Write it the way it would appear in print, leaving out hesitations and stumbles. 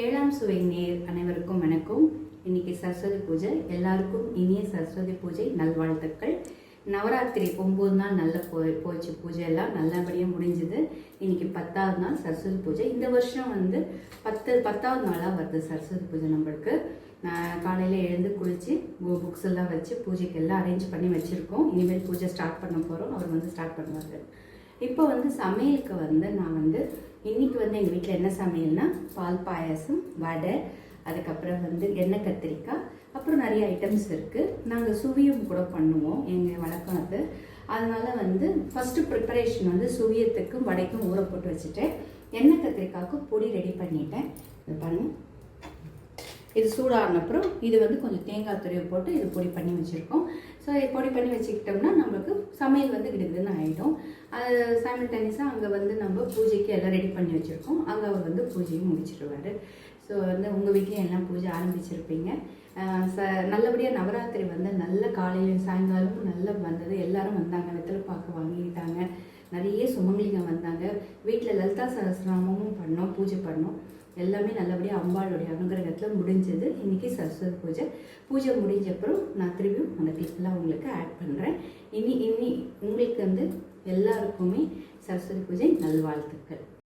ஏழாம் சுவை நேர் அனைவருக்கும் வணக்கம். இன்னைக்கு சரஸ்வதி பூஜை. எல்லாருக்கும் இனிய சரஸ்வதி பூஜை நல்வாழ்த்துக்கள். நவராத்திரி 9 நாள் நல்ல போச்சு. பூஜை எல்லாம் நல்லபடியாக முடிஞ்சுது. இன்னைக்கு 10வது நாள் சரஸ்வதி பூஜை. இந்த வருஷம் வந்து 10வது நாளாக வருது சரஸ்வதி பூஜை. நம்மளுக்கு காலையில் எழுந்து குளித்து புக்ஸ் எல்லாம் வச்சு பூஜைக்கு எல்லாம் அரேஞ்ச் பண்ணி வச்சுருக்கோம். இனிமேல் பூஜை ஸ்டார்ட் பண்ண போகிறோம். அவர் வந்து ஸ்டார்ட் பண்ணுவார். இப்போ வந்து சமையலுக்கு வந்து நான் வந்து இன்றைக்கி வந்து எங்கள் வீட்டில் என்ன சமையல்னா பால் பாயாசம், வடை, அதுக்கப்புறம் வந்து எண்ணெய் கத்திரிக்காய், அப்புறம் நிறைய ஐட்டம்ஸ் இருக்குது. நாங்கள் சுவியம் கூட பண்ணுவோம், எங்கள் வழக்கம் அது. அதனால் வந்து ஃபஸ்ட்டு ப்ரிப்பரேஷன் வந்து சுவியத்துக்கும் வடைக்கும் ஊற போட்டு வச்சுட்டேன். எண்ணெய் கத்திரிக்காய்க்கு பொடி ரெடி பண்ணிட்டேன். இது பாருங்கள், இது சூடான அப்புறம் இது வந்து கொஞ்சம் தேங்காய் துருவி போட்டு இது பொடி பண்ணி வச்சுருக்கோம். ஸோ இது பொடி பண்ணி வச்சுக்கிட்டோம்னா நம்மளுக்கு சமையல் வந்து கிடுக்குதுன்னு ஆகிடும். அது சைமல்டேனியஸாக அங்கே வந்து நம்ம பூஜைக்கு எல்லாம் ரெடி பண்ணி வச்சுருக்கோம். அங்கே அவர் வந்து பூஜையும் முடிச்சிடுவார். ஸோ வந்து உங்கள் வீட்லேயும் எல்லாம் பூஜை ஆரம்பிச்சிருப்பீங்க. நல்லபடியாக நவராத்திரி வந்து நல்ல காலையிலும் சாயங்காலமும் நல்லா வந்தது. எல்லாரும் வந்தாங்க, வெத்தலை பாக்கு வாங்கிட்டாங்க, நிறைய சுமங்கலிங்க வந்தாங்க. வீட்டில் லலிதா சகஸ்ரநாமமும் பண்ணோம், பூஜை பண்ணோம். எல்லாமே நல்லபடியாக அம்பாளுடைய அனுகிரகத்தில் முடிஞ்சது. இன்றைக்கி சரஸ்வதி பூஜை. பூஜை முடிஞ்சப்பறம் நான் திரும்பியும் அந்த கிளிப்லாம் உங்களுக்கு ஆட் பண்ணுறேன். இனி உங்களுக்கு வந்து எல்லாருக்குமே சரஸ்வதி பூஜை நல்வாழ்த்துக்கள்.